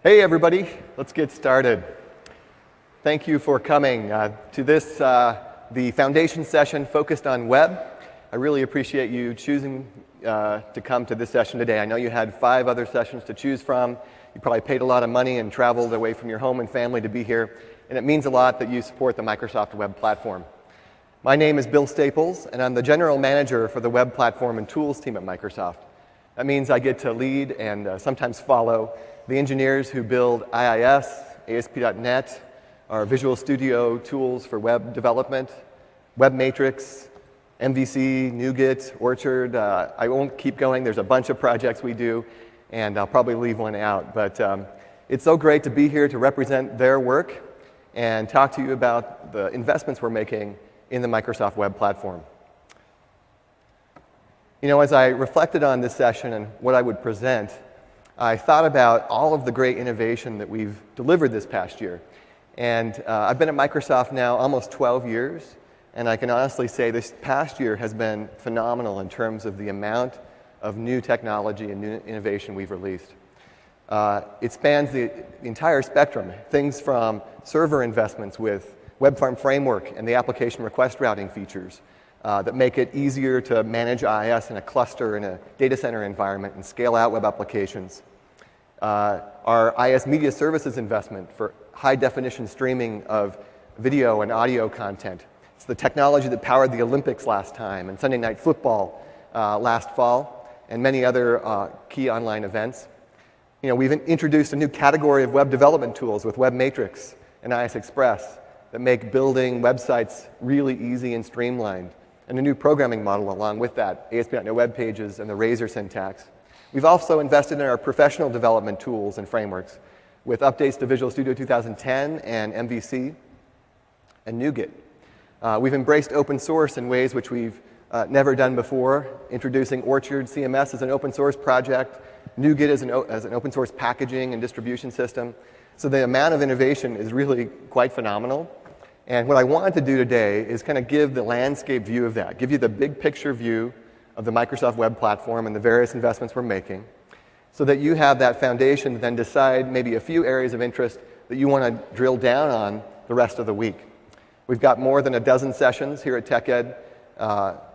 Hey everybody, let's get started. Thank you for coming to this, the foundation session focused on web. I really appreciate you choosing to come to this session today. I know you had 5 other sessions to choose from. You probably paid a lot of money and traveled away from your home and family to be here, and it means a lot that you support the Microsoft Web Platform. My name is Bill Staples, and I'm the General Manager for the Web Platform and Tools team at Microsoft. That means I get to lead and sometimes follow the engineers who build IIS, ASP.NET, our Visual Studio tools for web development, WebMatrix, MVC, NuGet, Orchard. I won't keep going. There's a bunch of projects we do, and I'll probably leave one out. But it's so great to be here to represent their work and talk to you about the investments we're making in the Microsoft Web Platform. You know, as I reflected on this session and what I would present, I thought about all of the great innovation that we've delivered this past year. And I've been at Microsoft now almost 12 years, and I can honestly say this past year has been phenomenal in terms of the amount of new technology and new innovation we've released. It spans the entire spectrum, things from server investments with WebFarm Framework and the application request routing features that make it easier to manage IIS in a cluster in a data center environment and scale out web applications. Our IIS Media Services investment for high-definition streaming of video and audio content. It's the technology that powered the Olympics last time and Sunday Night Football last fall and many other key online events. You know, we've introduced a new category of web development tools with WebMatrix and IIS Express that make building websites really easy and streamlined, and a new programming model along with that, ASP.NET Web Pages and the Razor syntax. We've also invested in our professional development tools and frameworks with updates to Visual Studio 2010 and MVC and NuGet. We've embraced open source in ways which we've never done before, introducing Orchard CMS as an open source project, NuGet as an open source packaging and distribution system. So the amount of innovation is really quite phenomenal. And what I wanted to do today is kind of give the landscape view of that, give you the big picture view of the Microsoft Web Platform and the various investments we're making, so that you have that foundation to then decide maybe a few areas of interest that you want to drill down on the rest of the week. We've got more than a dozen sessions here at TechEd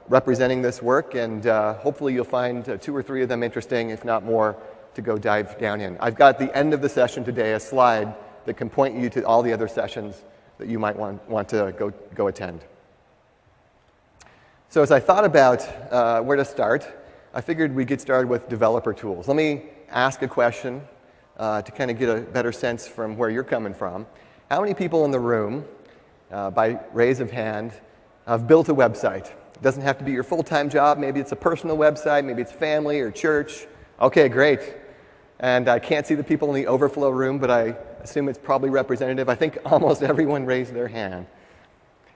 representing this work, and hopefully you'll find 2 or 3 of them interesting, if not more, to go dive down in. I've got at the end of the session today a slide that can point you to all the other sessions that you might want to go attend. So as I thought about where to start, I figured we'd get started with developer tools. Let me ask a question to kind of get a better sense from where you're coming from. How many people in the room, by raise of hand, have built a website? It doesn't have to be your full-time job. Maybe it's a personal website. Maybe it's family or church. Okay, great. And I can't see the people in the overflow room, but I assume it's probably representative. I think almost everyone raised their hand.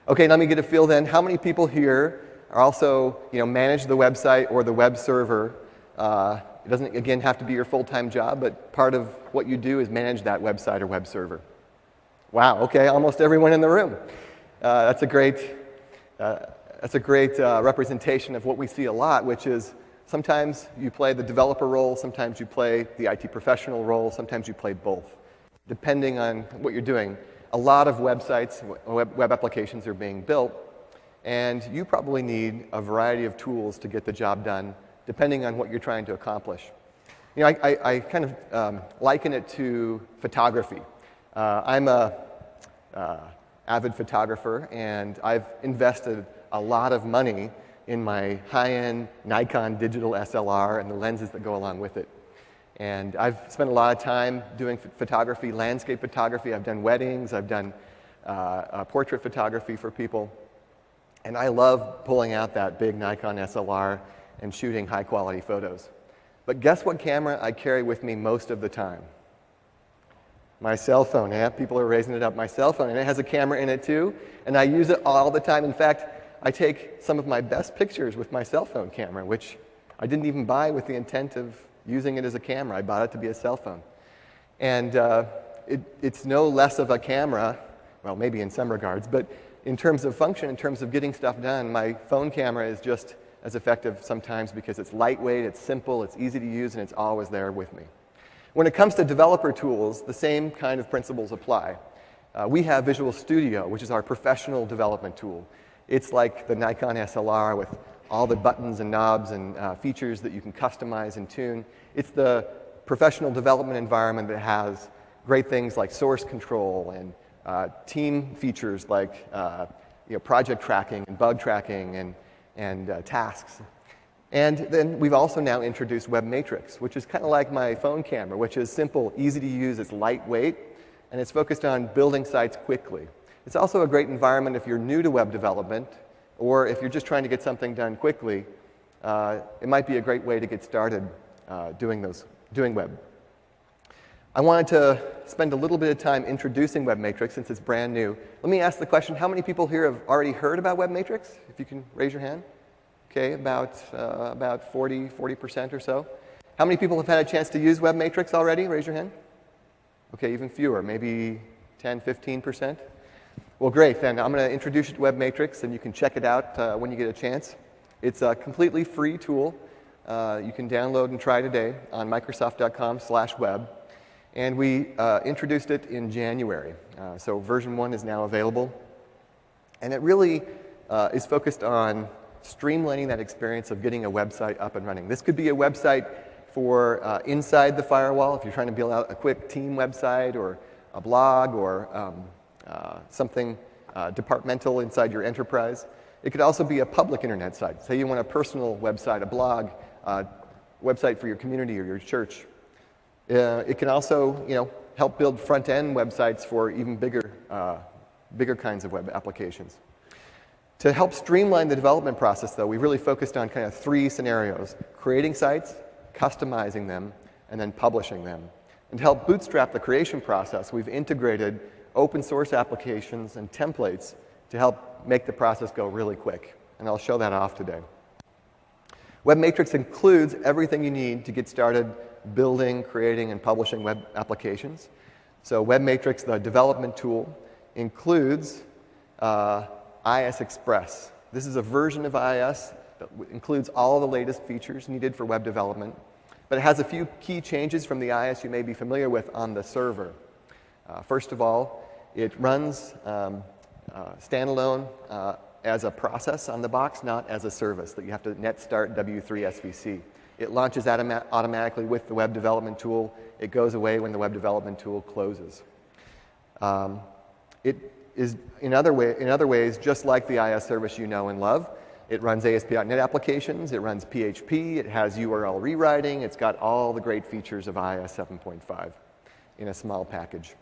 Okay, let me get a feel then. How many people here are also, manage the website or the web server? It doesn't, again, have to be your full-time job, but part of what you do is manage that website or web server. Wow, okay, almost everyone in the room. That's a great representation of what we see a lot, which is sometimes you play the developer role, sometimes you play the IT professional role, sometimes you play both, depending on what you're doing. A lot of websites, web applications are being built, and you probably need a variety of tools to get the job done, depending on what you're trying to accomplish. I kind of liken it to photography. I'm a avid photographer, and I've invested a lot of money in my high-end Nikon digital SLR and the lenses that go along with it. And I've spent a lot of time doing photography, landscape photography. I've done weddings. I've done portrait photography for people. And I love pulling out that big Nikon SLR and shooting high-quality photos. But guess what camera I carry with me most of the time? My cell phone. Yeah, people are raising it up. My cell phone. And it has a camera in it, too. And I use it all the time. In fact, I take some of my best pictures with my cell phone camera, which I didn't even buy with the intent of using it as a camera. I bought it to be a cell phone. And it's no less of a camera, well, maybe in some regards, but in terms of function, in terms of getting stuff done, my phone camera is just as effective sometimes because it's lightweight, it's simple, it's easy to use, and it's always there with me. When it comes to developer tools, the same kind of principles apply. We have Visual Studio, which is our professional development tool. It's like the Nikon SLR with all the buttons and knobs and features that you can customize and tune. It's the professional development environment that has great things like source control and team features like project tracking and bug tracking and tasks. And then we've also now introduced WebMatrix, which is kind of like my phone camera, which is simple, easy to use, it's lightweight, and it's focused on building sites quickly. It's also a great environment if you're new to web development, or if you're just trying to get something done quickly. It might be a great way to get started doing web. I wanted to spend a little bit of time introducing WebMatrix since it's brand new. Let me ask the question, how many people here have already heard about WebMatrix? If you can raise your hand. Okay, about 40% or so. How many people have had a chance to use WebMatrix already? Raise your hand. Okay, even fewer, maybe 10, 15%. Well, great, then I'm going to introduce you to WebMatrix, and you can check it out when you get a chance. It's a completely free tool. You can download and try today on Microsoft.com/web. And we introduced it in January. So version 1 is now available. And it really is focused on streamlining that experience of getting a website up and running. This could be a website for inside the firewall, if you're trying to build out a quick team website or a blog or something departmental inside your enterprise. It could also be a public internet site. Say you want a personal website, a blog, website for your community or your church. It can also, help build front-end websites for even bigger kinds of web applications. To help streamline the development process, though, we really focused on kind of 3 scenarios: creating sites, customizing them, and then publishing them. And to help bootstrap the creation process, we've integrated open source applications and templates to help make the process go really quick. And I'll show that off today. WebMatrix includes everything you need to get started building, creating, and publishing web applications. So WebMatrix, the development tool, includes IIS Express. This is a version of IIS that includes all the latest features needed for web development, but it has a few key changes from the IIS you may be familiar with on the server. First of all, it runs standalone as a process on the box, not as a service that you have to net start W3 SVC. It launches automatically with the web development tool. It goes away when the web development tool closes. It is, in other ways, just like the IIS service you know and love. It runs ASP.NET applications. It runs PHP. It has URL rewriting. It's got all the great features of IIS 7.5 in a small package.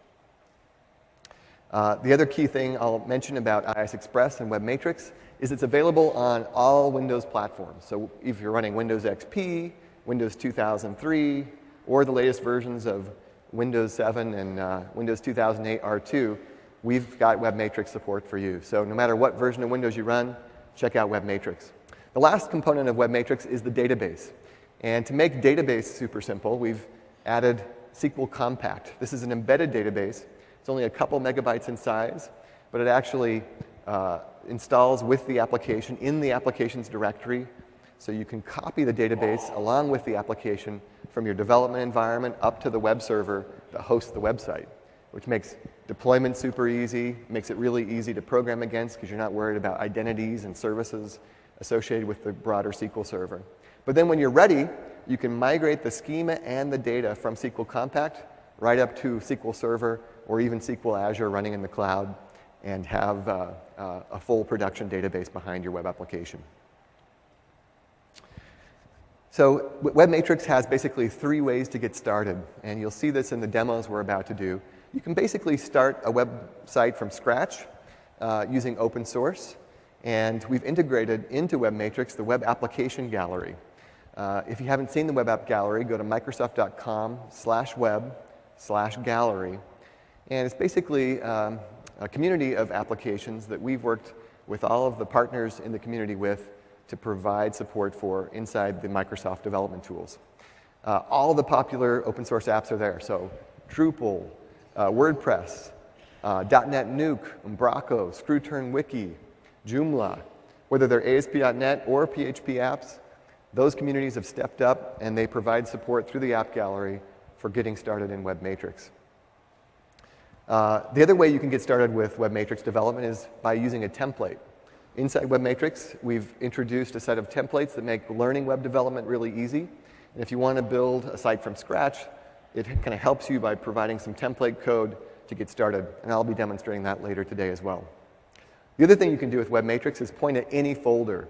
The other key thing I'll mention about IIS Express and WebMatrix is it's available on all Windows platforms. So if you're running Windows XP, Windows 2003, or the latest versions of Windows 7 and Windows 2008 R2, we've got WebMatrix support for you. So no matter what version of Windows you run, check out WebMatrix. The last component of WebMatrix is the database. And to make database super simple, we've added SQL Compact. This is an embedded database. It's only a couple megabytes in size, but it actually installs with the application in the application's directory. So you can copy the database along with the application from your development environment up to the web server that hosts the website, which makes deployment super easy, makes it really easy to program against because you're not worried about identities and services associated with the broader SQL server. But then when you're ready, you can migrate the schema and the data from SQL Compact right up to SQL Server or even SQL Azure running in the cloud and have a full production database behind your web application. So WebMatrix has basically 3 ways to get started, and you'll see this in the demos we're about to do. You can basically start a website from scratch using open source, and we've integrated into WebMatrix the Web Application Gallery. If you haven't seen the Web App Gallery, go to Microsoft.com/web/gallery, and it's basically a community of applications that we've worked with all of the partners in the community with to provide support for inside the Microsoft development tools. All the popular open source apps are there, so Drupal, WordPress, .NET Nuke, Umbraco, ScrewTurn-Wiki, Joomla. Whether they're ASP.NET or PHP apps, those communities have stepped up and they provide support through the App Gallery for getting started in Web Matrix. The other way you can get started with Web Matrix development is by using a template. Inside Web Matrix, we've introduced a set of templates that make learning web development really easy. And if you want to build a site from scratch, it kind of helps you by providing some template code to get started. And I'll be demonstrating that later today as well. The other thing you can do with Web Matrix is point at any folder.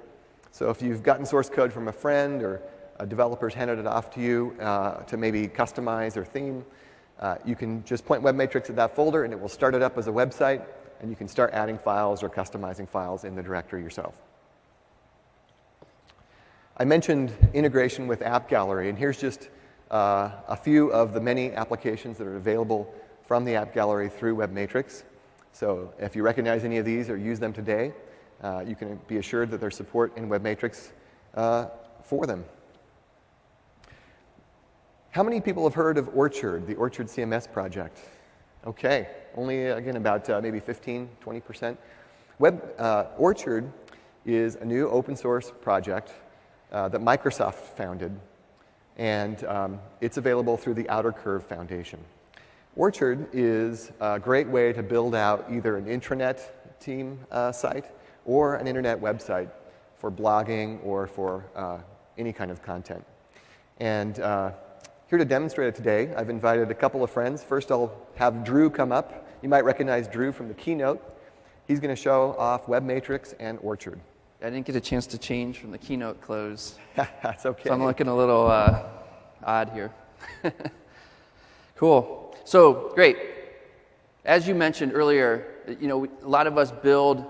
So if you've gotten source code from a friend or a developer's handed it off to you to maybe customize or theme, you can just point Web Matrix at that folder and it will start it up as a website, and you can start adding files or customizing files in the directory yourself. I mentioned integration with App Gallery, and here's just a few of the many applications that are available from the App Gallery through Web Matrix. So if you recognize any of these or use them today, you can be assured that there's support in Web Matrix for them. How many people have heard of Orchard, the Orchard CMS project? Okay, only, again, about maybe 15, 20%. Orchard is a new open source project that Microsoft founded, and it's available through the Outer Curve Foundation. Orchard is a great way to build out either an intranet team site or an internet website for blogging or for any kind of content. And here to demonstrate it today, I've invited a couple of friends. First, I'll have Drew come up. You might recognize Drew from the keynote. He's going to show off Web Matrix and Orchard. I didn't get a chance to change from the keynote close. That's okay. So I'm looking a little odd here. Cool. So, great. As you mentioned earlier, a lot of us build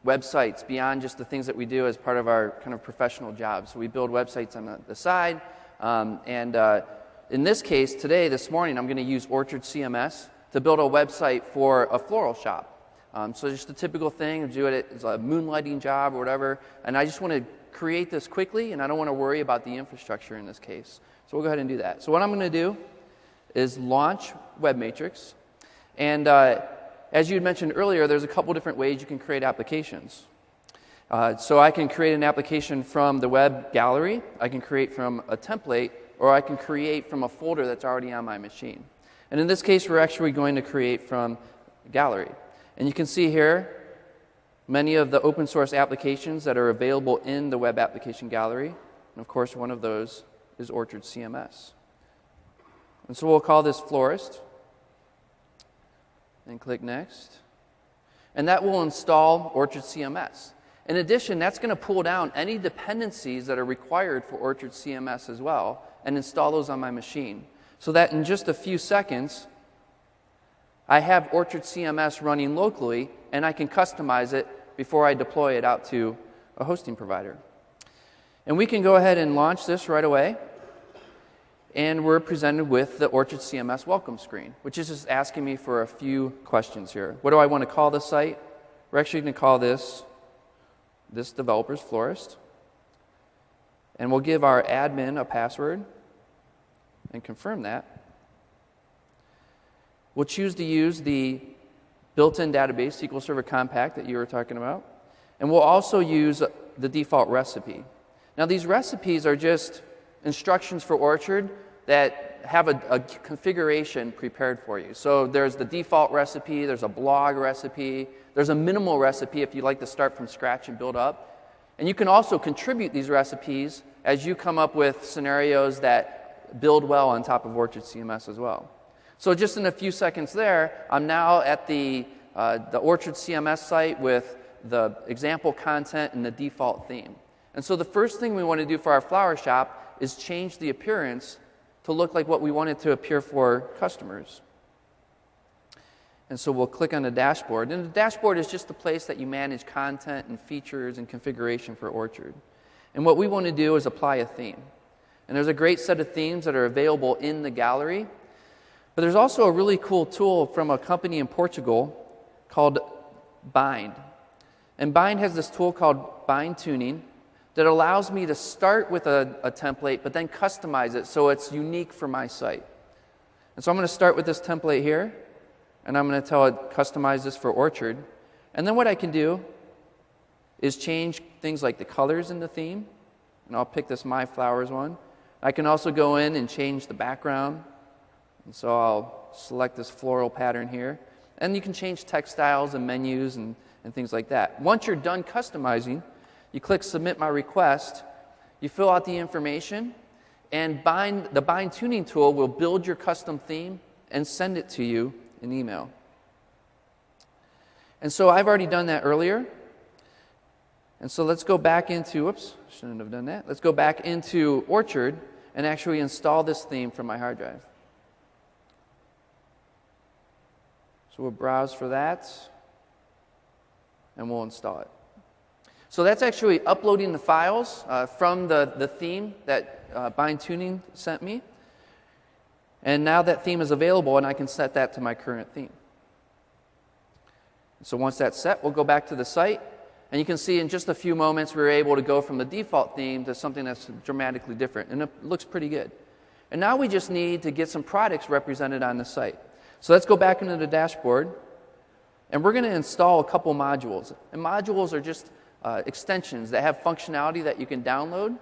websites beyond just the things that we do as part of our kind of professional jobs. So we build websites on the side, in this case, this morning, I'm going to use Orchard CMS to build a website for a floral shop. So just a typical thing, do it as a moonlighting job or whatever, and I just want to create this quickly, and I don't want to worry about the infrastructure in this case. So we'll go ahead and do that. So what I'm going to do is launch Web Matrix, and as you had mentioned earlier, there's a couple different ways you can create applications. So I can create an application from the web gallery, I can create from a template, or I can create from a folder that's already on my machine. And in this case, we're actually going to create from gallery. And you can see here many of the open source applications that are available in the web application gallery. And of course, one of those is Orchard CMS. And so we'll call this Florist, and click Next. And that will install Orchard CMS. In addition, that's going to pull down any dependencies that are required for Orchard CMS as well and install those on my machine, so that in just a few seconds, I have Orchard CMS running locally, and I can customize it before I deploy it out to a hosting provider. And we can go ahead and launch this right away, and we're presented with the Orchard CMS welcome screen, which is just asking me for a few questions here. What do I want to call the site? We're actually going to call this developer's Florist. And we'll give our admin a password and confirm that. We'll choose to use the built-in database, SQL Server Compact, that you were talking about. And we'll also use the default recipe. Now, these recipes are just instructions for Orchard that have a configuration prepared for you. So there's the default recipe, there's a blog recipe, there's a minimal recipe if you'd like to start from scratch and build up. And you can also contribute these recipes as you come up with scenarios that build well on top of Orchard CMS as well. So just in a few seconds there, I'm now at the Orchard CMS site with the example content and the default theme. And so the first thing we want to do for our flower shop is change the appearance to look like what we want it to appear for customers. And so we'll click on the dashboard. And the dashboard is just the place that you manage content and features and configuration for Orchard. And what we want to do is apply a theme. And there's a great set of themes that are available in the gallery. But there's also a really cool tool from a company in Portugal called Bind. And Bind has this tool called Bind Tuning that allows me to start with a template, but then customize it so it's unique for my site. And so I'm going to start with this template here, and I'm going to tell it, customize this for Orchard. And then what I can do is change things like the colors in the theme, and I'll pick this My Flowers one. I can also go in and change the background And so I'll select this floral pattern here. And you can change text styles and menus and things like that. Once you're done customizing, you click Submit My Request, you fill out the information, and the Bind Tuning tool will build your custom theme and send it to you in email. And so I've already done that earlier. And so let's go back into, oops, shouldn't have done that. Let's go back into Orchard and actually install this theme from my hard drive. So we'll browse for that, and we'll install it. So that's actually uploading the files from the theme that Bind Tuning sent me. And now that theme is available, and I can set that to my current theme. So once that's set, we'll go back to the site. And you can see in just a few moments, we were able to go from the default theme to something that's dramatically different. And it looks pretty good. And now we just need to get some products represented on the site. So let's go back into the dashboard. And we're going to install a couple modules. And modules are just extensions that have functionality that you can download.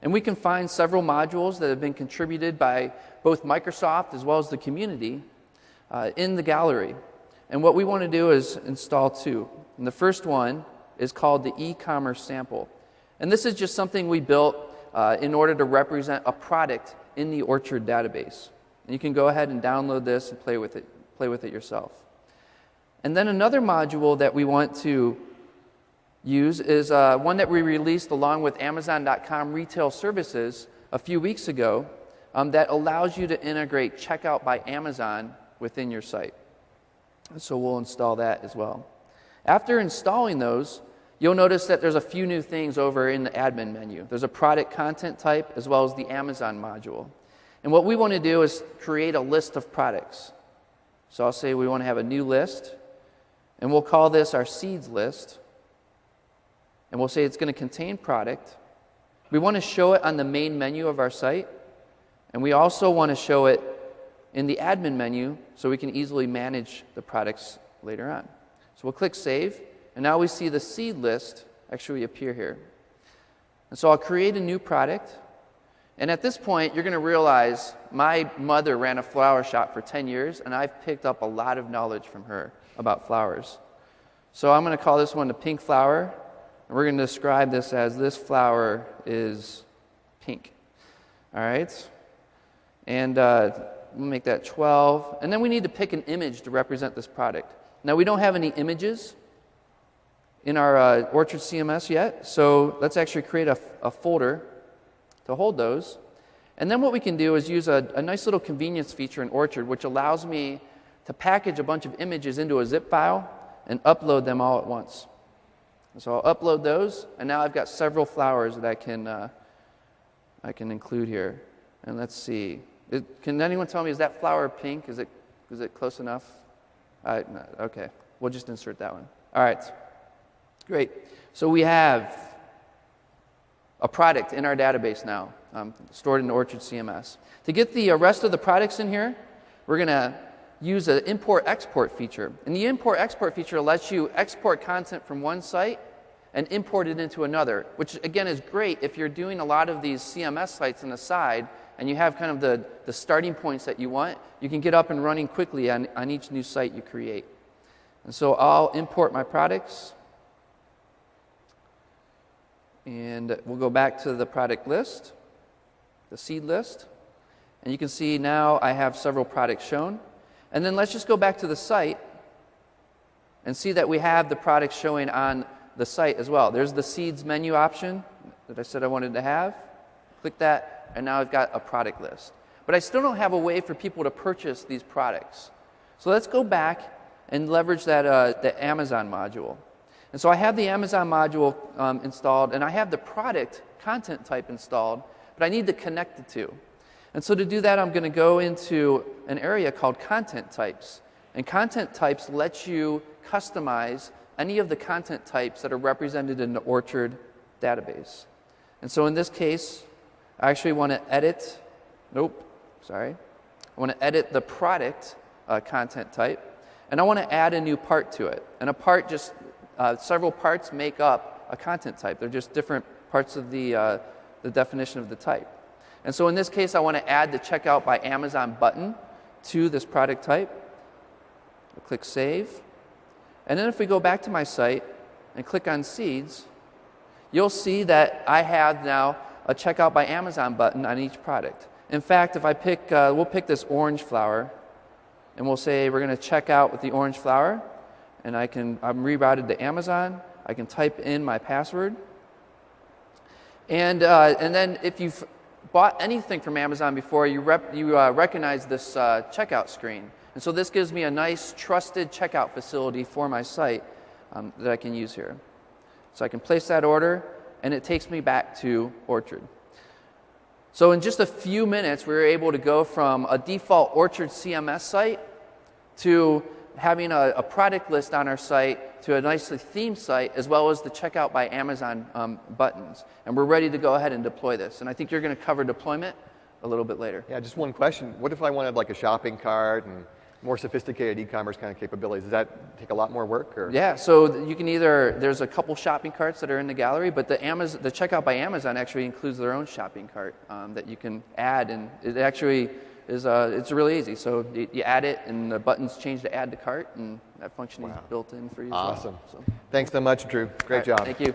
And we can find several modules that have been contributed by both Microsoft as well as the community in the gallery. And what we want to do is install two. And the first one is called the e-commerce sample. And this is just something we built in order to represent a product in the Orchard database. And you can go ahead and download this and play with it yourself. And then another module that we want to use is one that we released along with Amazon.com Retail Services a few weeks ago that allows you to integrate Checkout by Amazon within your site. So we'll install that as well. After installing those, you'll notice that there's a few new things over in the admin menu. There's a product content type as well as the Amazon module. And what we want to do is create a list of products. So I'll say we want to have a new list, and we'll call this our seeds list. And we'll say it's going to contain product. We want to show it on the main menu of our site, and we also want to show it in the admin menu so we can easily manage the products later on. So we'll click Save, and now we see the seed list actually appear here. And so I'll create a new product, and at this point you're going to realize my mother ran a flower shop for 10 years, and I've picked up a lot of knowledge from her about flowers. So I'm going to call this one the pink flower, and we're going to describe this as this flower is pink. All right? And we'll make that 12. And then we need to pick an image to represent this product. Now, we don't have any images in our Orchard CMS yet, so let's actually create a folder to hold those. And then what we can do is use a nice little convenience feature in Orchard, which allows me to package a bunch of images into a zip file and upload them all at once. So I'll upload those, and now I've got several flowers that I can include here. And let's see. Can anyone tell me, is that flower pink? Is it close enough? No, okay, we'll just insert that one. All right, great. So we have a product in our database now, stored in the Orchard CMS. To get the rest of the products in here, we're going to use an import-export feature. And the import-export feature lets you export content from one site and import it into another, which again is great if you're doing a lot of these CMS sites on the side and you have kind of the starting points that you want. You can get up and running quickly on each new site you create. And so I'll import my products, and we'll go back to the product list, the seed list, and you can see now I have several products shown. And then let's just go back to the site and see that we have the products showing on the site as well. There's the seeds menu option that I said I wanted to have. Click that, and now I've got a product list. But I still don't have a way for people to purchase these products. So let's go back and leverage that the Amazon module. And so I have the Amazon module installed, and I have the product content type installed, but I need to connect the two. And so to do that, I'm going to go into an area called Content Types. And Content Types lets you customize any of the content types that are represented in the Orchard database. And so in this case, I actually want to edit, I want to edit the product content type, and I want to add a new part to it. And a part just, several parts make up a content type. They're just different parts of the definition of the type. And so in this case, I want to add the Checkout by Amazon button to this product type. I'll click Save. And then if we go back to my site and click on Seeds, you'll see that I have now a Checkout by Amazon button on each product. In fact, if I pick, we'll pick this orange flower, and we'll say we're going to check out with the orange flower, and I'm rerouted to Amazon. I can type in my password. And then if you've bought anything from Amazon before, you recognize this checkout screen. And so this gives me a nice, trusted checkout facility for my site that I can use here. So I can place that order, and it takes me back to Orchard. So in just a few minutes, we were able to go from a default Orchard CMS site to having a product list on our site to a nicely themed site, as well as the Checkout by Amazon buttons. And we're ready to go ahead and deploy this. And I think you're going to cover deployment a little bit later. Yeah, just one question. What if I wanted like a shopping cart and more sophisticated e-commerce kind of capabilities? Does that take a lot more work? Or? Yeah, so you can there's a couple shopping carts that are in the gallery, but the Checkout by Amazon actually includes their own shopping cart that you can add, and it actually is it's really easy. So you add it, and the buttons change to add to cart, and that function is built in for you. Awesome. As well. Thanks so much, Drew. Great job. Thank you.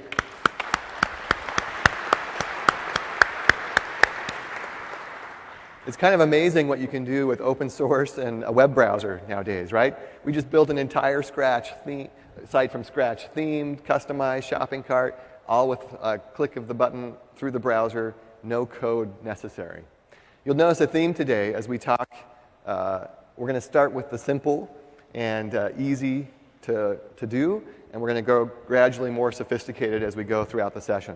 It's kind of amazing what you can do with open source and a web browser nowadays, right? We just built an entire site from scratch, themed, customized shopping cart, all with a click of the button through the browser, no code necessary. You'll notice a theme today as we talk. We're going to start with the simple and easy to do, and we're going to go gradually more sophisticated as we go throughout the session.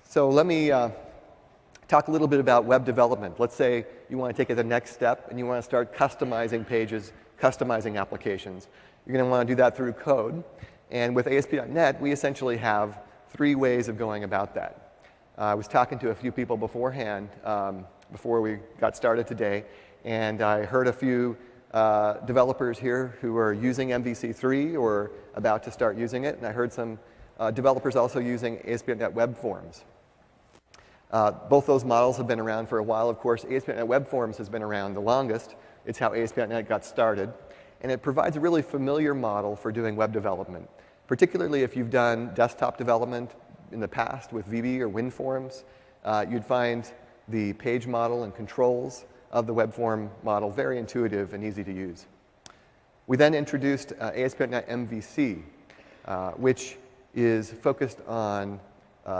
So let me talk a little bit about web development. Let's say you want to take it the next step and you want to start customizing pages, customizing applications. You're going to want to do that through code. And with ASP.NET, we essentially have 3 ways of going about that. I was talking to a few people beforehand, before we got started today, and I heard a few developers here who are using MVC3 or about to start using it, and I heard some developers also using ASP.NET Web Forms. Both those models have been around for a while. Of course, ASP.NET Web Forms has been around the longest. It's how ASP.NET got started. And it provides a really familiar model for doing web development, particularly if you've done desktop development in the past with VB or WinForms. You'd find the page model and controls of the web form model very intuitive and easy to use. We then introduced ASP.NET MVC, which is focused on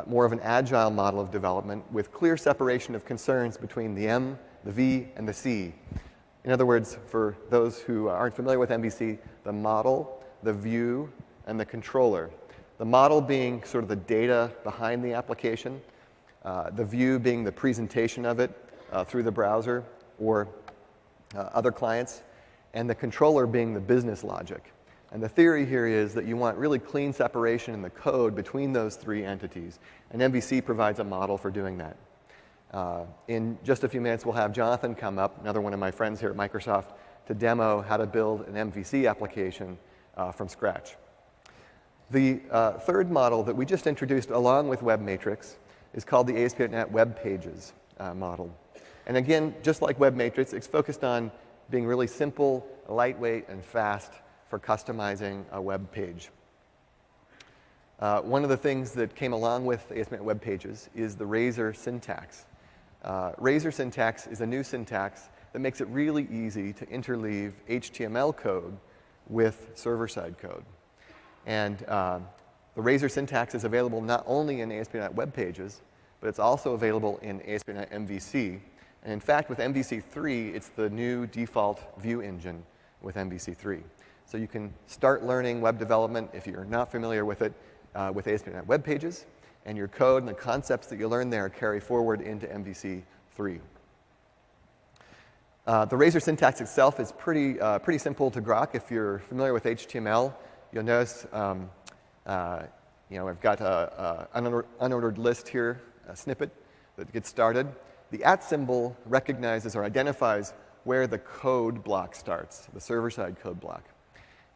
more of an agile model of development with clear separation of concerns between the M, the V, and the C. In other words, for those who aren't familiar with MVC, the model, the view, and the controller. The model being sort of the data behind the application, the view being the presentation of it through the browser or other clients, and the controller being the business logic. And the theory here is that you want really clean separation in the code between those 3 entities. And MVC provides a model for doing that. In just a few minutes, we'll have Jonathan come up, another one of my friends here at Microsoft, to demo how to build an MVC application from scratch. The third model that we just introduced along with WebMatrix is called the ASP.NET Web Pages model. And again, just like WebMatrix, it's focused on being really simple, lightweight, and fast for customizing a web page. One of the things that came along with ASP.NET Web Pages is the Razor syntax. Razor syntax is a new syntax that makes it really easy to interleave HTML code with server-side code. And the Razor syntax is available not only in ASP.NET Web Pages, but it's also available in ASP.NET MVC. And in fact, with MVC3, it's the new default view engine with MVC3. So you can start learning web development if you're not familiar with it with ASP.NET Web Pages, and your code and the concepts that you learn there carry forward into MVC3. The Razor syntax itself is pretty simple to grok. If you're familiar with HTML, you'll notice I've got an unordered list here, a snippet that gets started. The @ symbol recognizes or identifies where the code block starts, the server-side code block.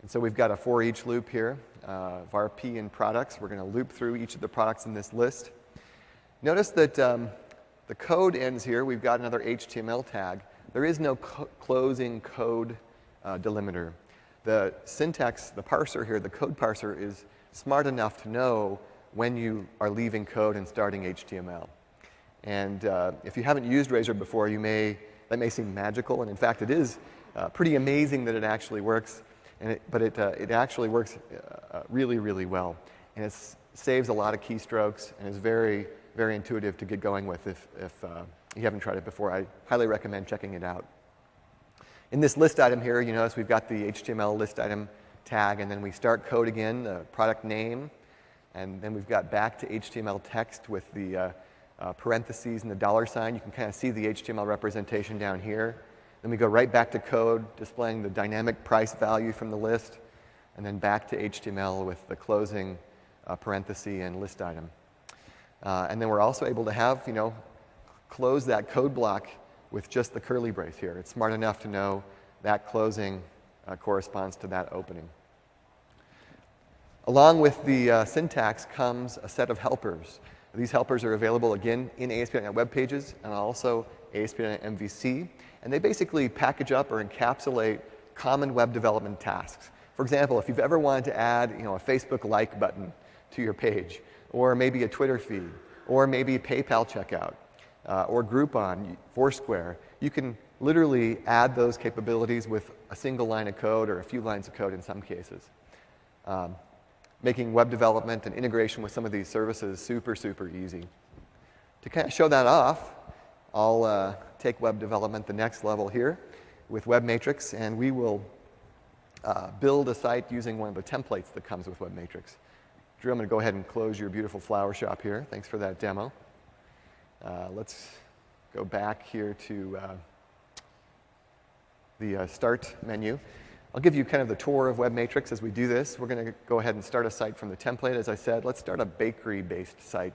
And so we've got a for each loop here, var p in products. We're going to loop through each of the products in this list. Notice that the code ends here. We've got another HTML tag, there is no closing code delimiter. The syntax, the parser here, the code parser is smart enough to know when you are leaving code and starting HTML. And if you haven't used Razor before, that may seem magical, and in fact it is pretty amazing that it actually works. But it actually works really, really well. And it saves a lot of keystrokes and is very, very intuitive to get going with if you haven't tried it before. I highly recommend checking it out. In this list item here, you notice we've got the HTML list item tag, and then we start code again, the product name, and then we've got back to HTML text with the parentheses and the $sign. You can kind of see the HTML representation down here. Then we go right back to code, displaying the dynamic price value from the list, and then back to HTML with the closing parenthesis and list item. And then we're also able to have, close that code block with just the curly brace here. It's smart enough to know that closing corresponds to that opening. Along with the syntax comes a set of helpers. These helpers are available, again, in ASP.NET Web Pages and also ASP.NET MVC. And they basically package up or encapsulate common web development tasks. For example, if you've ever wanted to add a Facebook like button to your page, or maybe a Twitter feed, or maybe a PayPal checkout, or Groupon, Foursquare, you can literally add those capabilities with a single line of code or a few lines of code in some cases. Making web development and integration with some of these services super, super easy. To kind of show that off, I'll take web development the next level here with WebMatrix, and we will build a site using one of the templates that comes with WebMatrix. Drew, I'm going to go ahead and close your beautiful flower shop here. Thanks for that demo. Let's go back here to the Start menu. I'll give you kind of the tour of WebMatrix as we do this. We're going to go ahead and start a site from the template. As I said, let's start a bakery-based site.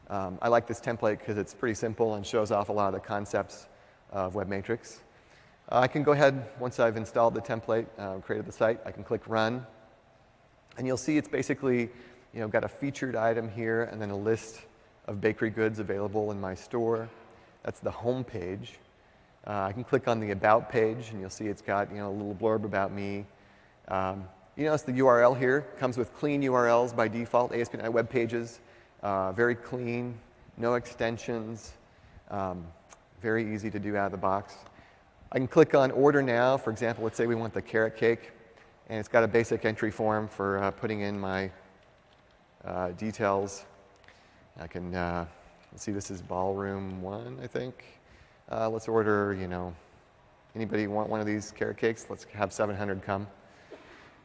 I like this template because it's pretty simple and shows off a lot of the concepts of WebMatrix. I can go ahead, once I've installed the template, created the site, I can click Run. And you'll see it's basically got a featured item here and then a list of bakery goods available in my store. That's the home page. I can click on the About page, and you'll see it's got a little blurb about me. You notice the URL here comes with clean URLs by default, ASP.NET Web Pages. Very clean, no extensions, very easy to do out of the box. I can click on Order Now. For example, let's say we want the carrot cake, and it's got a basic entry form for putting in my details. I can, let's see, this is Ballroom 1, I think. Let's order, anybody want one of these carrot cakes? Let's have 700 come.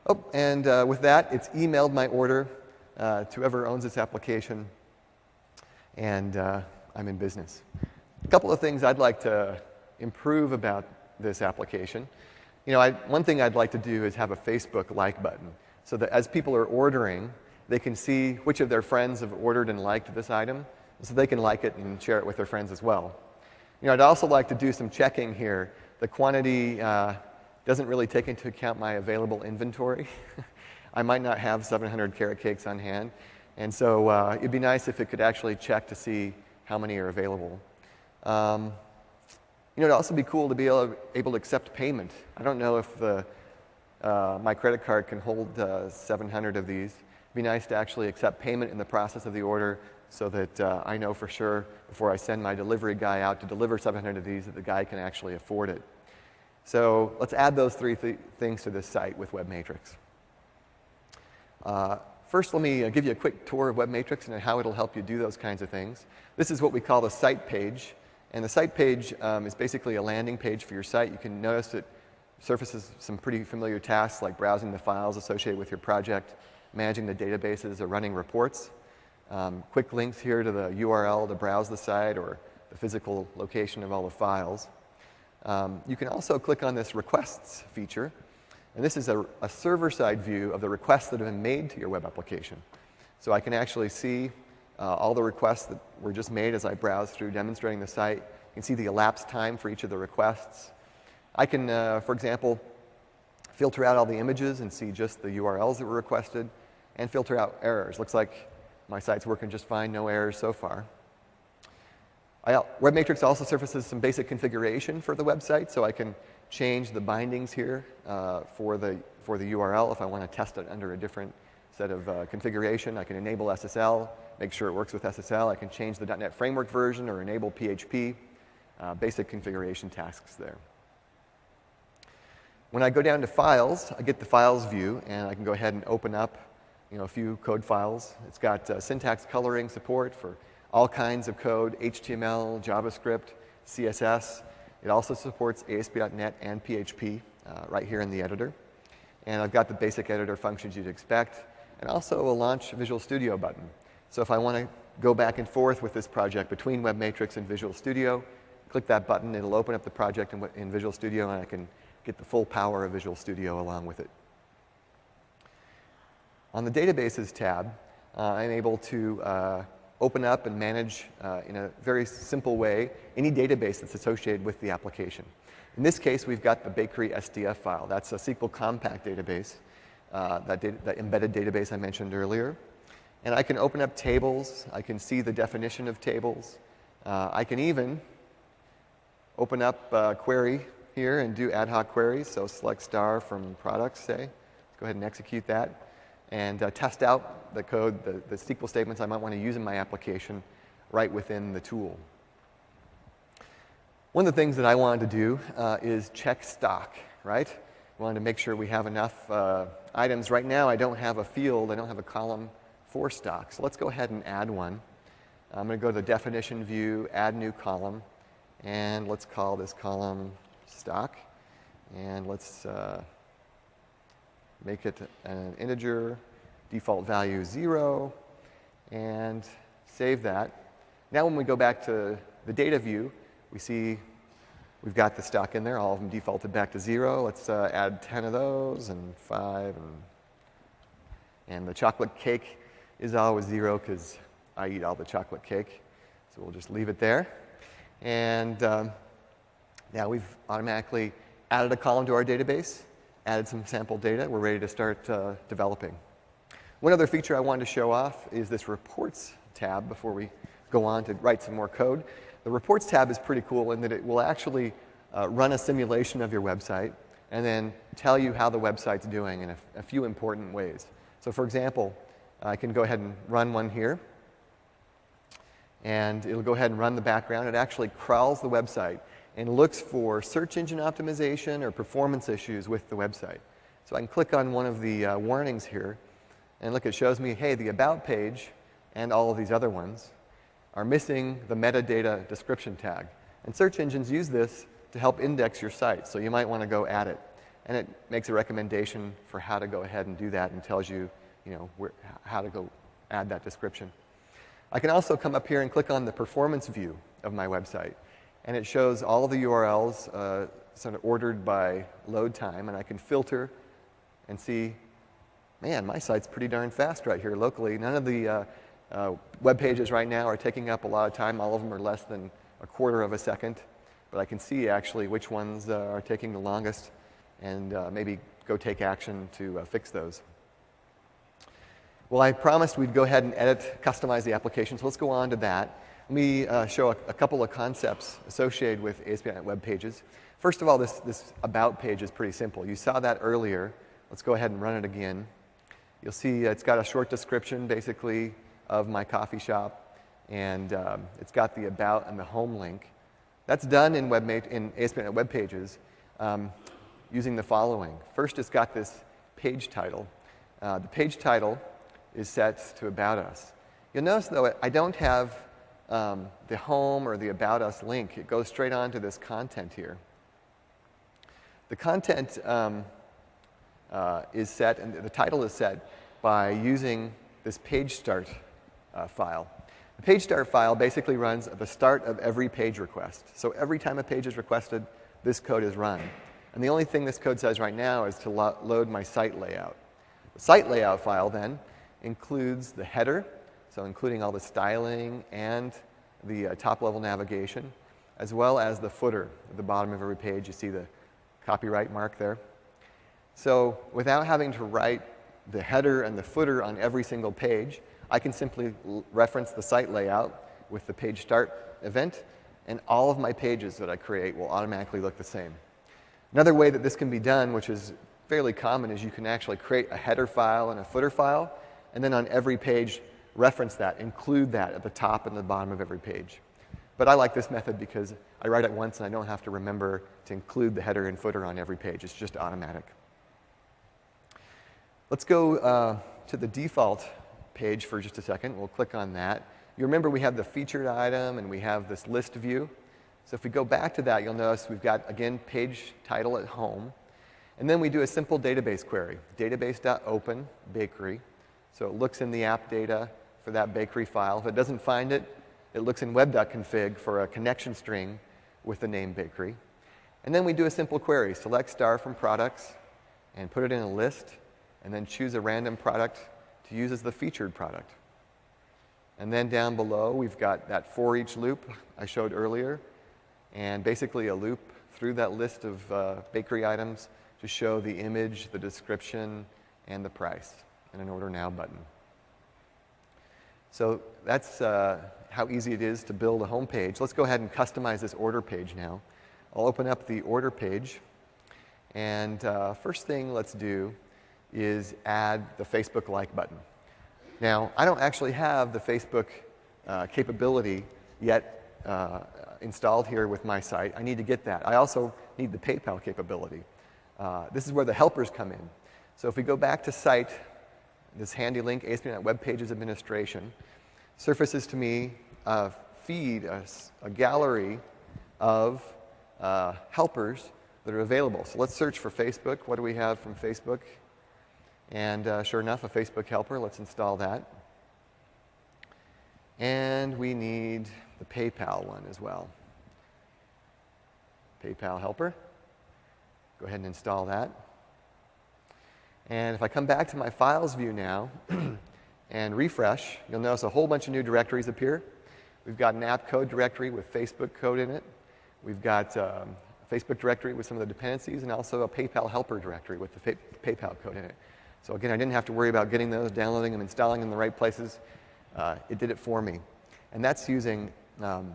Oh, and with that, it's emailed my order to whoever owns this application, and I'm in business. A couple of things I'd like to improve about this application. One thing I'd like to do is have a Facebook like button, so that as people are ordering, they can see which of their friends have ordered and liked this item, so they can like it and share it with their friends as well. I'd also like to do some checking here. The quantity doesn't really take into account my available inventory. I might not have 700 carrot cakes on hand, and so it'd be nice if it could actually check to see how many are available. It'd also be cool to be able to accept payment. I don't know if my credit card can hold 700 of these. It'd be nice to actually accept payment in the process of the order so that I know for sure before I send my delivery guy out to deliver 700 of these that the guy can actually afford it. So let's add those three things to this site with WebMatrix. First, let me give you a quick tour of WebMatrix and how it'll help you do those kinds of things. This is what we call the site page. And the site page is basically a landing page for your site. You can notice it surfaces some pretty familiar tasks like browsing the files associated with your project, managing the databases, or running reports. Quick links here to the URL to browse the site or the physical location of all the files. You can also click on this requests feature. And this is a server-side view of the requests that have been made to your web application. So I can actually see all the requests that were just made as I browse through demonstrating the site. You can see the elapsed time for each of the requests. I can, for example, filter out all the images and see just the URLs that were requested and filter out errors. Looks like my site's working just fine, no errors so far. WebMatrix also surfaces some basic configuration for the website, so I can change the bindings here for the URL if I want to test it under a different set of configuration. I can enable SSL, make sure it works with SSL. I can change the .NET Framework version or enable PHP. Basic configuration tasks there. When I go down to Files, I get the Files view, and I can go ahead and open up a few code files. It's got syntax coloring support for all kinds of code, HTML, JavaScript, CSS. It also supports ASP.NET and PHP right here in the editor. And I've got the basic editor functions you'd expect, and also a Launch Visual Studio button. So if I want to go back and forth with this project between WebMatrix and Visual Studio, click that button. It'll open up the project in Visual Studio, and I can get the full power of Visual Studio along with it. On the Databases tab, I'm able to open up and manage in a very simple way any database that's associated with the application. In this case, we've got the Bakery SDF file. That's a SQL Compact database, that embedded database I mentioned earlier. And I can open up tables. I can see the definition of tables. I can even open up query here and do ad hoc queries. So select star from products, say. Let's go ahead and execute that. And test out the code, the SQL statements I might want to use in my application right within the tool. One of the things that I wanted to do is check stock, right? I wanted to make sure we have enough items. Right now, I don't have a field, I don't have a column for stock. So let's go ahead and add one. I'm going to go to the definition view, add new column, and let's call this column stock. And let's make it an integer, default value 0, and save that. Now when we go back to the data view, we see we've got the stock in there. All of them defaulted back to 0. Let's add 10 of those, and 5, and the chocolate cake is always 0 because I eat all the chocolate cake. So we'll just leave it there. And now we've automatically added a column to our database, added some sample data. We're ready to start developing. One other feature I wanted to show off is this Reports tab before we go on to write some more code. The Reports tab is pretty cool in that it will actually run a simulation of your website and then tell you how the website's doing in a few important ways. So for example, I can go ahead and run one here. And it'll go ahead and run the background. It actually crawls the website and looks for search engine optimization or performance issues with the website. So I can click on one of the warnings here, and look, it shows me, hey, the About page and all of these other ones are missing the metadata description tag. And search engines use this to help index your site, so you might want to go add it. And it makes a recommendation for how to go ahead and do that and tells you, how to go add that description. I can also come up here and click on the performance view of my website. And it shows all of the URLs sort of ordered by load time. And I can filter and see, man, my site's pretty darn fast right here locally. None of the web pages right now are taking up a lot of time. All of them are less than a quarter of a second. But I can see actually which ones are taking the longest and maybe go take action to fix those. Well, I promised we'd go ahead and edit, customize the application, so let's go on to that. Let me show a couple of concepts associated with ASP.NET Web Pages. First of all, this About page is pretty simple. You saw that earlier. Let's go ahead and run it again. You'll see it's got a short description, basically, of my coffee shop, and it's got the About and the Home link. That's done in ASP.NET Web Pages using the following. First, it's got this page title. The page title is set to About Us. You'll notice, though, I don't have the Home or the About Us link. It goes straight on to this content here. The content is set, and the title is set by using this page start file. The page start file basically runs at the start of every page request. So every time a page is requested, this code is run. And the only thing this code says right now is to load my site layout. The site layout file, then, includes the header, so including all the styling and the top-level navigation, as well as the footer. At the bottom of every page, you see the copyright mark there. So without having to write the header and the footer on every single page, I can simply reference the site layout with the page start event, and all of my pages that I create will automatically look the same. Another way that this can be done, which is fairly common, is you can actually create a header file and a footer file, and then on every page reference that, include that at the top and the bottom of every page. But I like this method because I write it once and I don't have to remember to include the header and footer on every page. It's just automatic. Let's go to the default page for just a second. We'll click on that. You remember we have the featured item and we have this list view. So if we go back to that, you'll notice we've got, again, page title at home. And then we do a simple database query, database.open bakery. So it looks in the app data for that bakery file. If it doesn't find it, it looks in web.config for a connection string with the name bakery. And then we do a simple query, select star from products and put it in a list, and then choose a random product to use as the featured product. And then down below, we've got that for each loop I showed earlier, and basically a loop through that list of bakery items to show the image, the description, and the price, and an Order Now button. So that's how easy it is to build a home page. Let's go ahead and customize this order page now. I'll open up the order page, and first thing let's do is add the Facebook like button. Now, I don't actually have the Facebook capability yet installed here with my site. I need to get that. I also need the PayPal capability. This is where the helpers come in. So if we go back to site, this handy link, ASP.NET Web Pages Administration, surfaces to me a feed, a gallery of helpers that are available. So let's search for Facebook. What do we have from Facebook? And sure enough, a Facebook helper. Let's install that. And we need the PayPal one as well. PayPal helper. Go ahead and install that. And if I come back to my files view now and refresh, you'll notice a whole bunch of new directories appear. We've got an app code directory with Facebook code in it. We've got a Facebook directory with some of the dependencies, and also a PayPal helper directory with the PayPal code in it. So again, I didn't have to worry about getting those, downloading them, installing them in the right places. It did it for me. And that's using the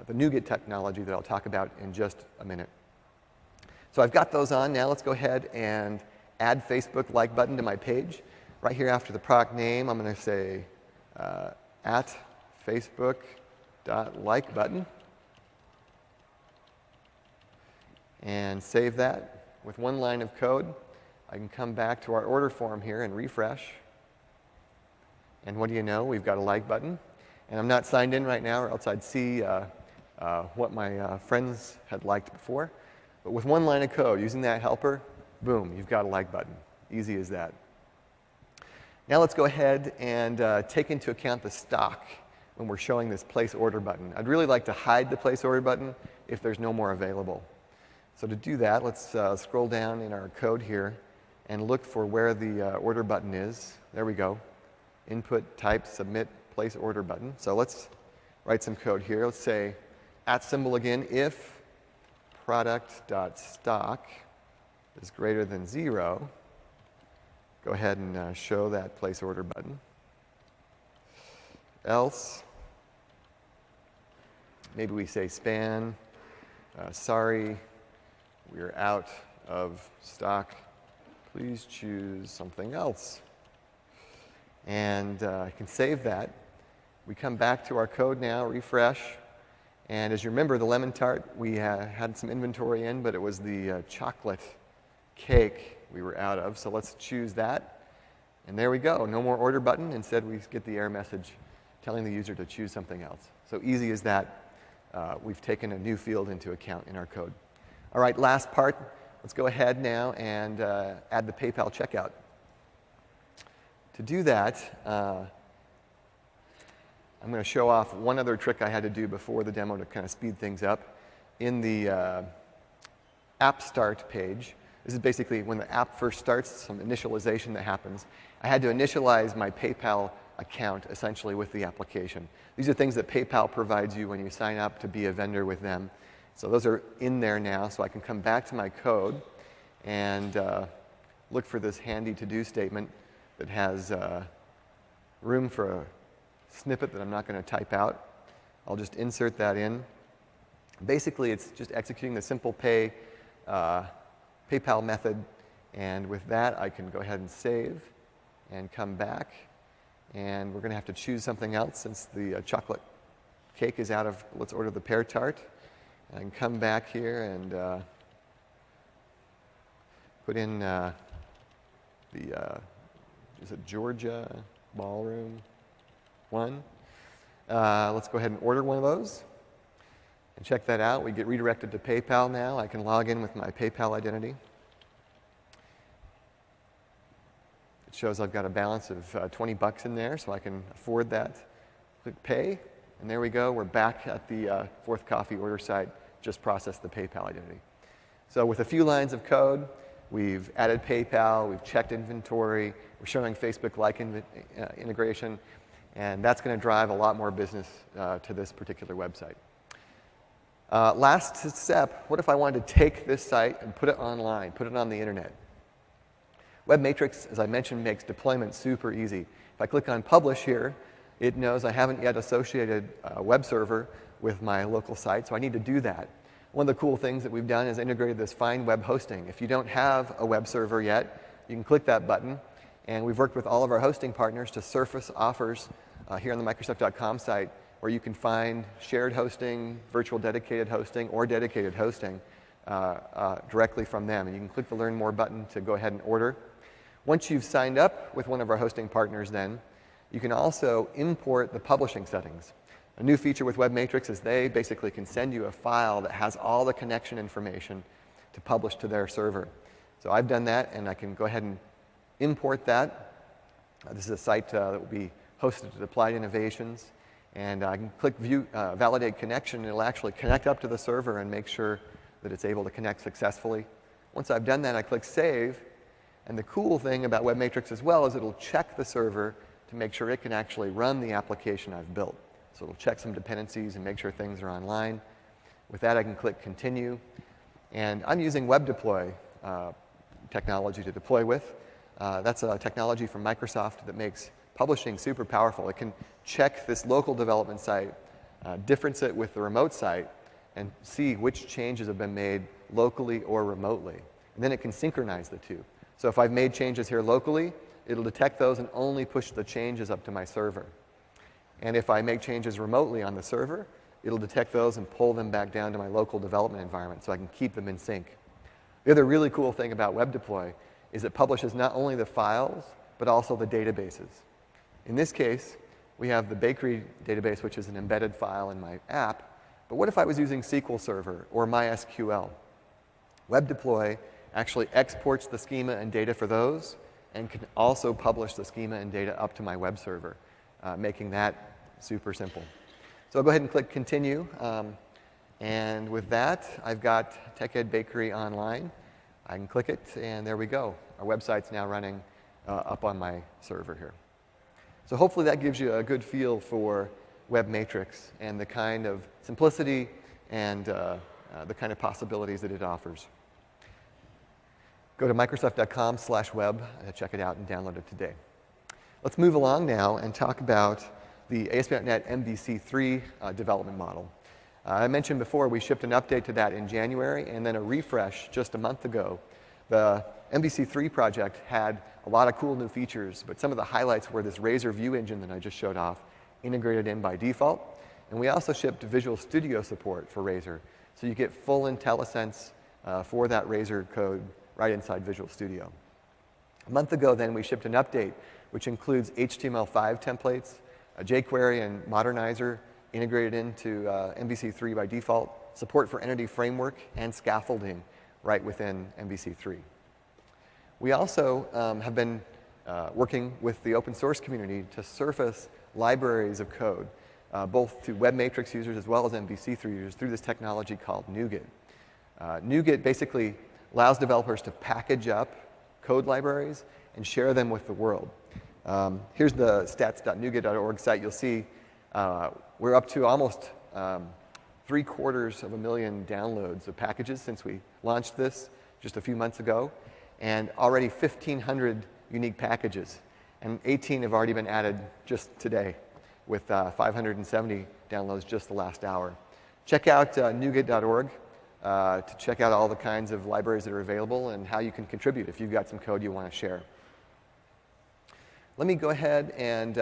NuGet technology that I'll talk about in just a minute. So I've got those on. Now let's go ahead and add Facebook like button to my page. Right here after the product name, I'm going to say at Facebook.like button. And save that with one line of code. I can come back to our order form here and refresh. And what do you know? We've got a like button. And I'm not signed in right now, or else I'd see what my friends had liked before. But with one line of code, using that helper, boom, you've got a like button. Easy as that. Now let's go ahead and take into account the stock when we're showing this place order button. I'd really like to hide the place order button if there's no more available. So to do that, let's scroll down in our code here and look for where the order button is. There we go. Input, type, submit, place order button. So let's write some code here. Let's say @ symbol again, if product.stock is greater than 0, go ahead and show that place order button. Else, maybe we say span, sorry, we're out of stock. Please choose something else. And I can save that. We come back to our code now, refresh. And as you remember, the lemon tart, we had some inventory in, but it was the chocolate cake we were out of. So let's choose that. And there we go. No more order button. Instead, we get the error message telling the user to choose something else. So easy as that. We've taken a new field into account in our code. All right, last part. Let's go ahead now and add the PayPal checkout. To do that, I'm going to show off one other trick I had to do before the demo to kind of speed things up. In the app start page, this is basically when the app first starts, some initialization that happens. I had to initialize my PayPal account essentially with the application. These are things that PayPal provides you when you sign up to be a vendor with them. So those are in there now, so I can come back to my code and look for this handy to-do statement that has room for a snippet that I'm not going to type out. I'll just insert that in. Basically, it's just executing the simple PayPal method. And with that, I can go ahead and save and come back. And we're going to have to choose something else since the chocolate cake is out of, let's order the pear tart. I can come back here and put in is it Georgia Ballroom 1? Let's go ahead and order one of those and check that out. We get redirected to PayPal now. I can log in with my PayPal identity. It shows I've got a balance of 20 bucks in there, so I can afford that. Click pay, and there we go. We're back at the Fourth Coffee order site. Just processed the PayPal identity. So with a few lines of code, we've added PayPal, we've checked inventory, we're showing Facebook-like integration, and that's going to drive a lot more business to this particular website. Last step, what if I wanted to take this site and put it online, put it on the internet? WebMatrix, as I mentioned, makes deployment super easy. If I click on Publish here, it knows I haven't yet associated a web server with my local site, so I need to do that. One of the cool things that we've done is integrated this Find Web Hosting. If you don't have a web server yet, you can click that button, and we've worked with all of our hosting partners to surface offers here on the Microsoft.com site where you can find shared hosting, virtual dedicated hosting, or dedicated hosting directly from them. And you can click the Learn More button to go ahead and order. Once you've signed up with one of our hosting partners then, you can also import the publishing settings. A new feature with WebMatrix is they basically can send you a file that has all the connection information to publish to their server. So I've done that, and I can go ahead and import that. This is a site that will be hosted at Applied Innovations. And I can click View, Validate Connection, and it'll actually connect up to the server and make sure that it's able to connect successfully. Once I've done that, I click Save. And the cool thing about WebMatrix as well is it'll check the server to make sure it can actually run the application I've built. So it'll check some dependencies and make sure things are online. With that, I can click Continue. And I'm using WebDeploy technology to deploy with. That's a technology from Microsoft that makes publishing super powerful. It can check this local development site, difference it with the remote site, and see which changes have been made locally or remotely. And then it can synchronize the two. So if I've made changes here locally, it'll detect those and only push the changes up to my server. And if I make changes remotely on the server, it'll detect those and pull them back down to my local development environment so I can keep them in sync. The other really cool thing about WebDeploy is it publishes not only the files, but also the databases. In this case, we have the Bakery database, which is an embedded file in my app. But what if I was using SQL Server or MySQL? WebDeploy actually exports the schema and data for those and can also publish the schema and data up to my web server, making that super simple. So I'll go ahead and click Continue. And with that, I've got TechEd Bakery online. I can click it, and there we go. Our website's now running up on my server here. So hopefully that gives you a good feel for WebMatrix and the kind of simplicity and the kind of possibilities that it offers. Go to Microsoft.com/web and check it out and download it today. Let's move along now and talk about the ASP.NET MVC3 development model. I mentioned before we shipped an update to that in January and then a refresh just a month ago. The MVC3 project had a lot of cool new features, but some of the highlights were this Razor View Engine that I just showed off, integrated in by default. And we also shipped Visual Studio support for Razor, so you get full IntelliSense for that Razor code right inside Visual Studio. A month ago then, we shipped an update which includes HTML5 templates, a jQuery and Modernizer integrated into MVC3 by default, support for Entity Framework, and scaffolding right within MVC3. We also have been working with the open source community to surface libraries of code, both to WebMatrix users as well as MVC3 users through this technology called NuGet. NuGet basically allows developers to package up code libraries and share them with the world. Here's the stats.nuget.org site. You'll see we're up to almost 750,000 downloads of packages since we launched this just a few months ago, and already 1,500 unique packages. And 18 have already been added just today, with 570 downloads just the last hour. Check out NuGet.org to check out all the kinds of libraries that are available and how you can contribute if you've got some code you want to share. Let me go ahead and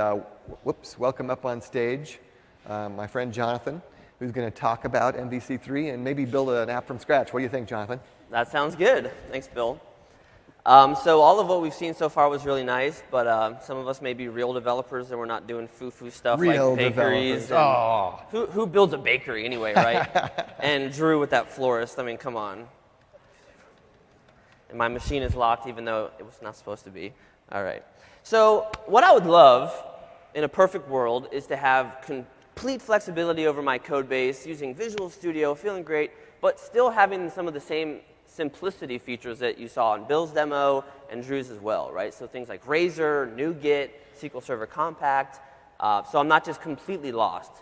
welcome up on stage my friend Jonathan, who's going to talk about MVC3 and maybe build an app from scratch. What do you think, Jonathan? That sounds good. Thanks, Bill. So all of what we've seen so far was really nice, but some of us may be real developers and we're not doing foo-foo stuff Real like bakeries. developers. Oh. Who builds a bakery anyway, right? And Drew with that florist, I mean, come on. And my machine is locked even though it was not supposed to be. All right. So what I would love in a perfect world is to have complete flexibility over my code base, using Visual Studio, feeling great, but still having some of the same simplicity features that you saw in Bill's demo and Drew's as well, right? So things like Razor, NuGet, SQL Server Compact. So I'm not just completely lost.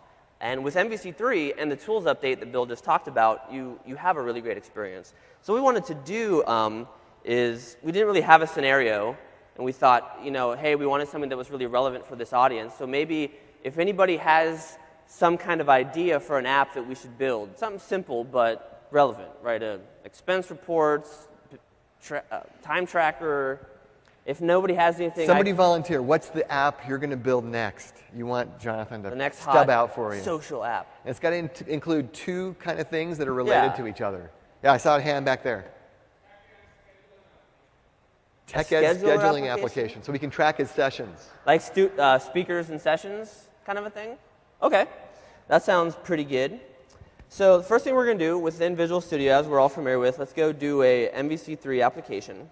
And with MVC3 and the tools update that Bill just talked about, you have a really great experience. So what we wanted to do is we didn't really have a scenario, and we thought, you know, hey, we wanted something that was really relevant for this audience. So maybe if anybody has some kind of idea for an app that we should build, something simple but relevant, right? Expense reports, time tracker. If nobody has anything, Somebody volunteer. What's the app you're going to build next? You want Jonathan to the next stub out for you. social app. And it's got to include two kind of things that are related to each other. Yeah, I saw a hand back there. TechEd scheduling application, so we can track his sessions. Like speakers and sessions kind of a thing? Okay, that sounds pretty good. So the first thing we're going to do within Visual Studio, as we're all familiar with, let's go do a MVC3 application.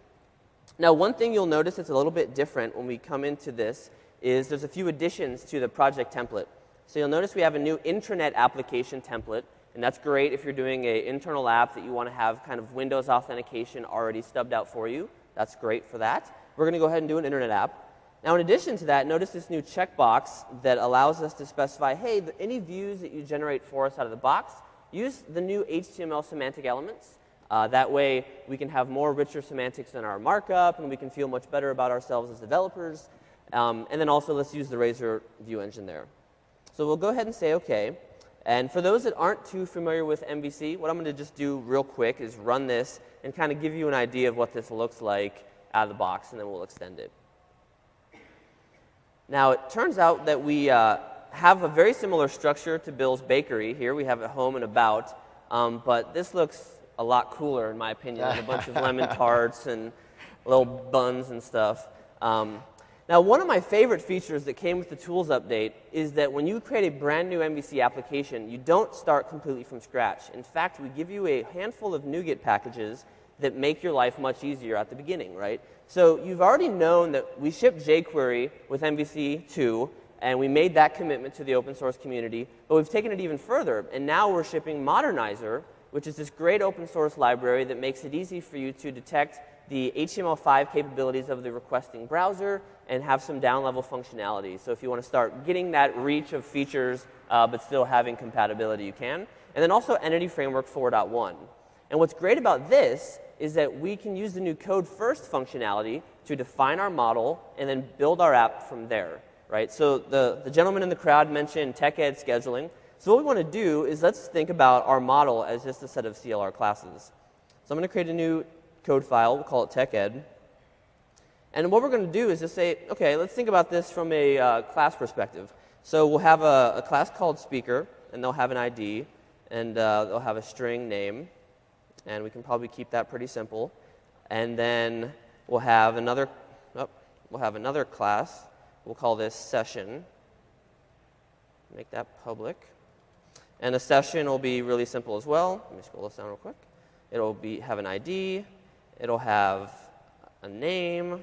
Now, one thing you'll notice that's a little bit different when we come into this is there's a few additions to the project template. So you'll notice we have a new intranet application template, and that's great if you're doing an internal app that you want to have kind of Windows authentication already stubbed out for you. That's great for that. We're going to go ahead and do an internet app. Now, in addition to that, notice this new checkbox that allows us to specify, hey, any views that you generate for us out of the box, use the new HTML semantic elements. That way, we can have more richer semantics in our markup, and we can feel much better about ourselves as developers. And then also, let's use the Razor view engine there. So we'll go ahead and say OK. And for those that aren't too familiar with MVC, what I'm going to just do real quick is run this and kind of give you an idea of what this looks like out of the box, and then we'll extend it. Now, it turns out that we have a very similar structure to Bill's Bakery. Here we have a home and about, but this looks a lot cooler, in my opinion, than a bunch of lemon tarts and little buns and stuff. Now, one of my favorite features that came with the tools update is that when you create a brand new MVC application, you don't start completely from scratch. In fact, we give you a handful of NuGet packages that make your life much easier at the beginning, right? So you've already known that we shipped jQuery with MVC2, and we made that commitment to the open source community, but we've taken it even further, and now we're shipping Modernizer, which is this great open source library that makes it easy for you to detect the HTML5 capabilities of the requesting browser and have some down-level functionality. So if you want to start getting that reach of features but still having compatibility, you can. And then also Entity Framework 4.1. And what's great about this is that we can use the new code first functionality to define our model and then build our app from there, right? So the gentleman in the crowd mentioned TechEd scheduling. So what we want to do is let's think about our model as just a set of CLR classes. So I'm going to create a new code file. We'll call it TechEd. And what we're going to do is just say, OK, let's think about this from a class perspective. So we'll have a class called speaker, and they'll have an ID, and they'll have a string name. And we can probably keep that pretty simple. And then we'll have another class. We'll call this session. Make that public. And a session will be really simple as well. Let me scroll this down real quick. It'll have an ID. It'll have a name.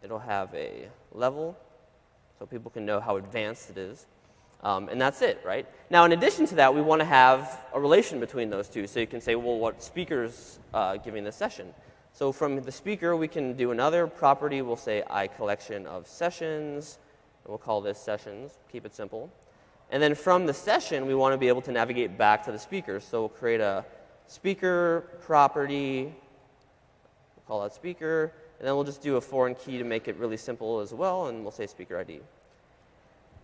It'll have a level, so people can know how advanced it is. And that's it, right? Now, in addition to that, we want to have a relation between those two. So you can say, well, what speaker's giving this session? So from the speaker, we can do another property. We'll say iCollection of sessions. And we'll call this sessions. Keep it simple. And then from the session, we want to be able to navigate back to the speaker. So we'll create a speaker property. We'll call that speaker. And then we'll just do a foreign key to make it really simple as well. And we'll say speaker ID.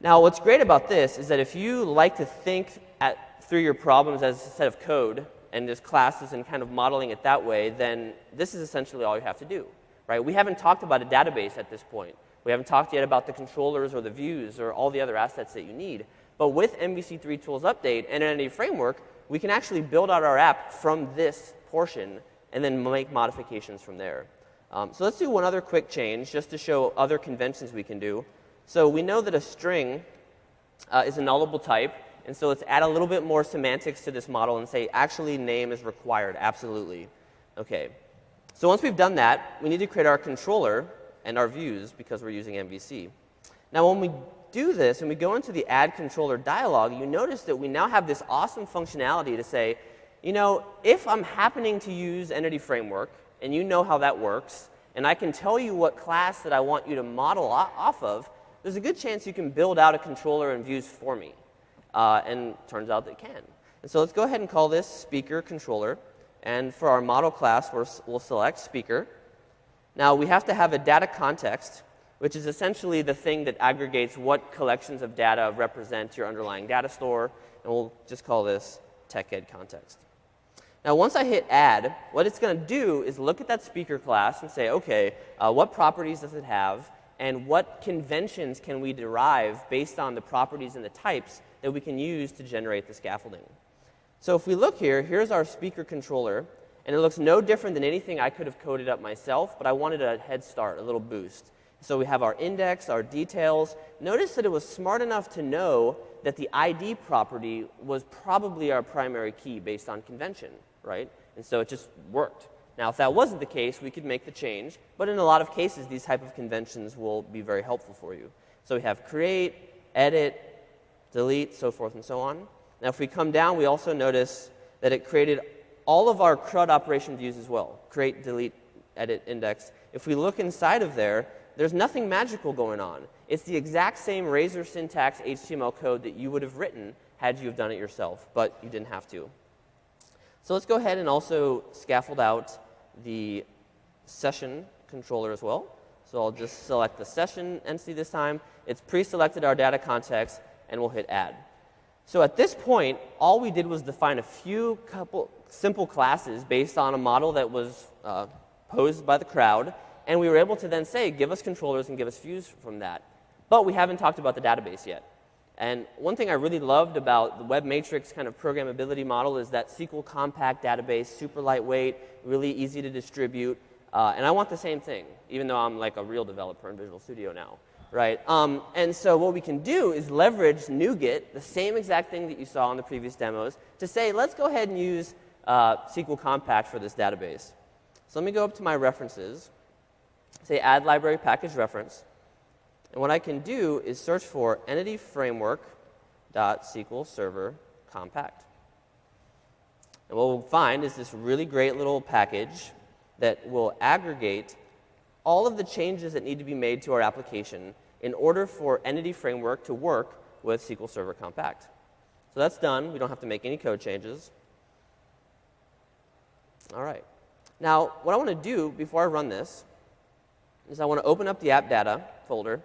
Now, what's great about this is that if you like to think through your problems as a set of code and just classes and kind of modeling it that way, then this is essentially all you have to do, right? We haven't talked about a database at this point. We haven't talked yet about the controllers or the views or all the other assets that you need. But with MVC3 Tools Update and Entity Framework, we can actually build out our app from this portion and then make modifications from there. So let's do one other quick change just to show other conventions we can do. So we know that a string is a nullable type. And so let's add a little bit more semantics to this model and say, actually, name is required, absolutely. OK. So once we've done that, we need to create our controller and our views because we're using MVC. Now, when we do this and we go into the Add Controller dialog, you notice that we now have this awesome functionality to say, you know, if I'm happening to use Entity Framework, and you know how that works, and I can tell you what class that I want you to model off of, there's a good chance you can build out a controller and views for me. And turns out they can. And so let's go ahead and call this speaker controller. And for our model class, we'll select speaker. Now, we have to have a data context, which is essentially the thing that aggregates what collections of data represent your underlying data store. And we'll just call this TechEd context. Now, once I hit add, what it's going to do is look at that speaker class and say, OK, what properties does it have? And what conventions can we derive based on the properties and the types that we can use to generate the scaffolding? So if we look here, here's our speaker controller. And it looks no different than anything I could have coded up myself, but I wanted a head start, a little boost. So we have our index, our details. Notice that it was smart enough to know that the ID property was probably our primary key based on convention, right? And so it just worked. Now, if that wasn't the case, we could make the change. But in a lot of cases, these type of conventions will be very helpful for you. So we have create, edit, delete, so forth and so on. Now, if we come down, we also notice that it created all of our CRUD operation views as well. Create, delete, edit, index. If we look inside of there, there's nothing magical going on. It's the exact same Razor syntax HTML code that you would have written had you have done it yourself, but you didn't have to. So let's go ahead and also scaffold out the session controller as well. So I'll just select the session entity this time. It's pre-selected our data context, and we'll hit add. So at this point, all we did was define a couple simple classes based on a model that was posed by the crowd. And we were able to then say, give us controllers and give us views from that. But we haven't talked about the database yet. And one thing I really loved about the Web Matrix kind of programmability model is that SQL compact database, super lightweight, really easy to distribute. And I want the same thing, even though I'm like a real developer in Visual Studio now, right? And so what we can do is leverage NuGet, the same exact thing that you saw in the previous demos, to say, let's go ahead and use SQL compact for this database. So let me go up to my references, say add library package reference. And what I can do is search for entity framework.SQL server compact. And what we'll find is this really great little package that will aggregate all of the changes that need to be made to our application in order for Entity Framework to work with SQL Server Compact. So that's done. We don't have to make any code changes. All right. Now, what I want to do before I run this is I want to open up the app data folder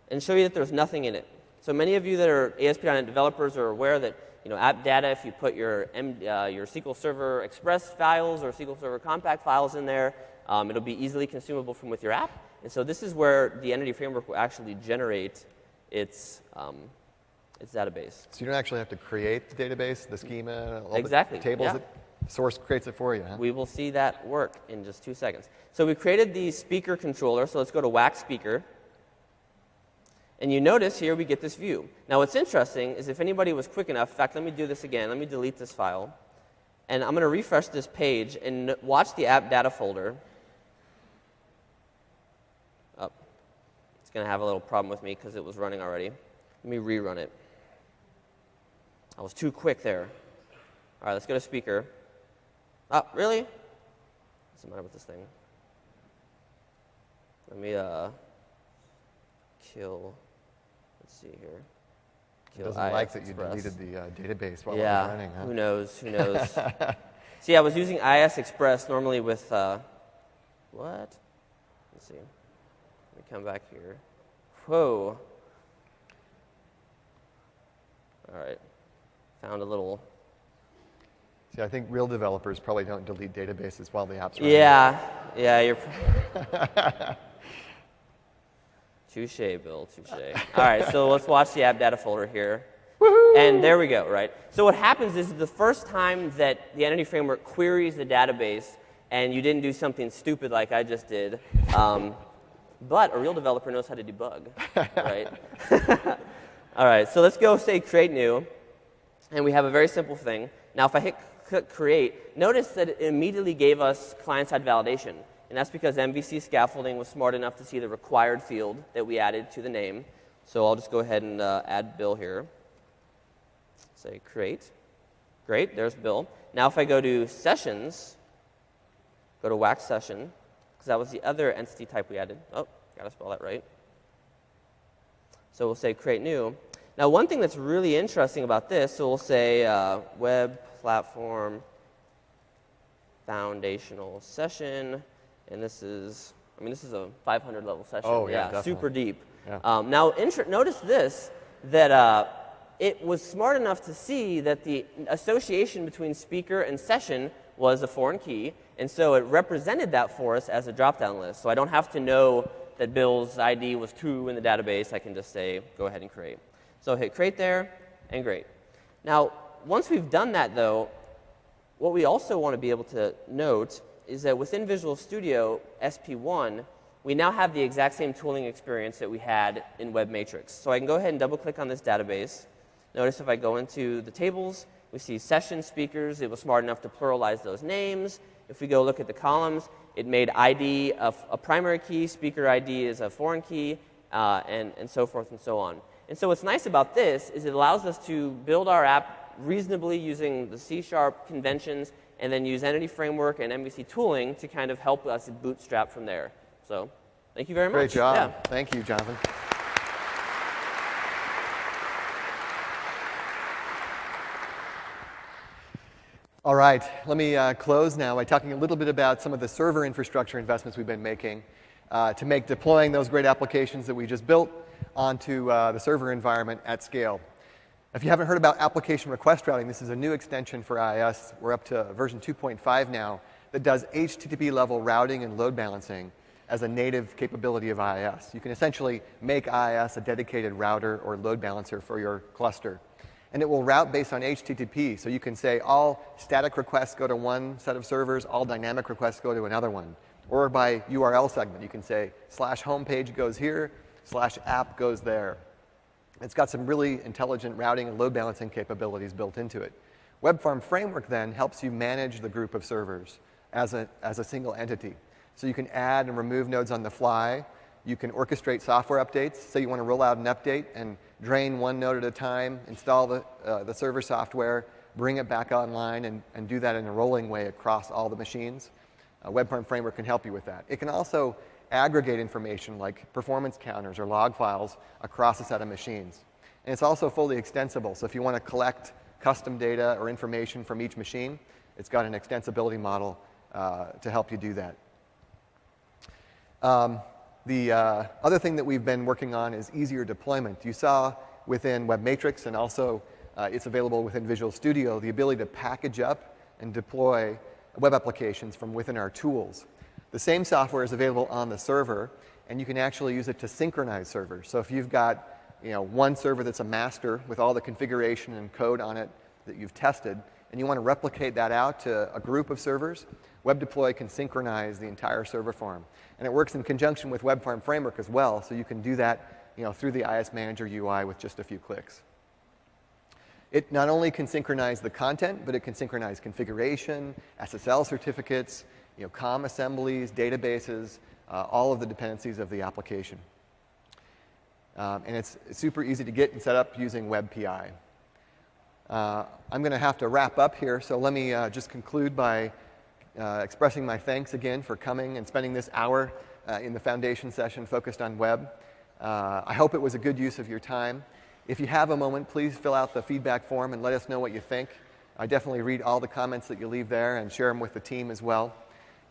and show you that there's nothing in it. So many of you that are ASP.NET developers are aware that app data, if you put your SQL Server Express files or SQL Server Compact files in there, it'll be easily consumable from with your app. And so this is where the Entity Framework will actually generate its database. So you don't actually have to create the database, the schema, all exactly. the tables. Yeah. Source creates it for you, huh? We will see that work in just 2 seconds. So we created the speaker controller. So let's go to wax speaker. And you notice here we get this view. Now what's interesting is if anybody was quick enough, in fact, let me do this again. Let me delete this file. And I'm going to refresh this page and watch the app data folder. Oh, it's going to have a little problem with me because it was running already. Let me rerun it. I was too quick there. All right, let's go to speaker. Oh, really? What's the matter with this thing? Let me kill. Let's see here. It doesn't like that you deleted the database while it was running, huh? Who knows? Who knows? See, I was using IS Express normally with what? Let's see. Let me come back here. Whoa. All right. Found a little. See, I think real developers probably don't delete databases while the app's running. Yeah, you're. Touche, Bill, touche. All right, so let's watch the app data folder here. Woohoo! And there we go, right? So what happens is the first time that the Entity Framework queries the database, and you didn't do something stupid like I just did, but a real developer knows how to debug, right? All right, so let's go say create new, and we have a very simple thing. Now, if I click create, notice that it immediately gave us client-side validation. And that's because MVC scaffolding was smart enough to see the required field that we added to the name. So I'll just go ahead and add Bill here. Say create. Great, there's Bill. Now if I go to sessions, go to wax session, because that was the other entity type we added. Oh, got to spell that right. So we'll say create new. Now one thing that's really interesting about this, so we'll say web platform foundational session. And this is a 500 level session. Oh, yeah, super deep. Yeah. Now, notice this, that it was smart enough to see that the association between speaker and session was a foreign key, and so it represented that for us as a drop-down list. So I don't have to know that Bill's ID was true in the database. I can just say, go ahead and create. So hit create there, and great. Now, once we've done that, though, what we also want to be able to note is that within Visual Studio SP1, we now have the exact same tooling experience that we had in Web Matrix. So I can go ahead and double-click on this database. Notice if I go into the tables, we see session speakers. It was smart enough to pluralize those names. If we go look at the columns, it made ID a primary key, speaker ID is a foreign key, and so forth and so on. And so what's nice about this is it allows us to build our app reasonably using the C# conventions, and then use Entity Framework and MVC tooling to kind of help us bootstrap from there. So thank you very much. Great job. Yeah. Thank you, Jonathan. All right, let me close now by talking a little bit about some of the server infrastructure investments we've been making to make deploying those great applications that we just built onto the server environment at scale. If you haven't heard about application request routing, this is a new extension for IIS. We're up to version 2.5 now that does HTTP level routing and load balancing as a native capability of IIS. You can essentially make IIS a dedicated router or load balancer for your cluster. And it will route based on HTTP, so you can say all static requests go to one set of servers, all dynamic requests go to another one. Or by URL segment, you can say /homepage goes here, /app goes there. It's got some really intelligent routing and load balancing capabilities built into it. WebFarm Framework then helps you manage the group of servers as a single entity. So you can add and remove nodes on the fly. You can orchestrate software updates. Say you want to roll out an update and drain one node at a time, install the server software, bring it back online, and do that in a rolling way across all the machines. WebFarm Framework can help you with that. It can also aggregate information like performance counters or log files across a set of machines. And it's also fully extensible. So if you want to collect custom data or information from each machine, it's got an extensibility model to help you do that. The other thing that we've been working on is easier deployment. You saw within Web Matrix, and also it's available within Visual Studio, the ability to package up and deploy web applications from within our tools. The same software is available on the server, and you can actually use it to synchronize servers. So if you've got one server that's a master with all the configuration and code on it that you've tested, and you want to replicate that out to a group of servers, WebDeploy can synchronize the entire server farm. And it works in conjunction with WebFarm Framework as well, so you can do that through the IIS Manager UI with just a few clicks. It not only can synchronize the content, but it can synchronize configuration, SSL certificates, COM assemblies, databases, all of the dependencies of the application. And it's super easy to get and set up using WebPI. I'm going to have to wrap up here, so let me just conclude by expressing my thanks again for coming and spending this hour in the foundation session focused on web. I hope it was a good use of your time. If you have a moment, please fill out the feedback form and let us know what you think. I definitely read all the comments that you leave there and share them with the team as well.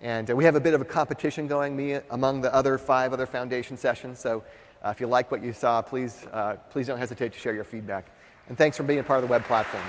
And we have a bit of a competition going among the other 5 other foundation sessions, so if you like what you saw, please don't hesitate to share your feedback. And thanks for being a part of the web platform.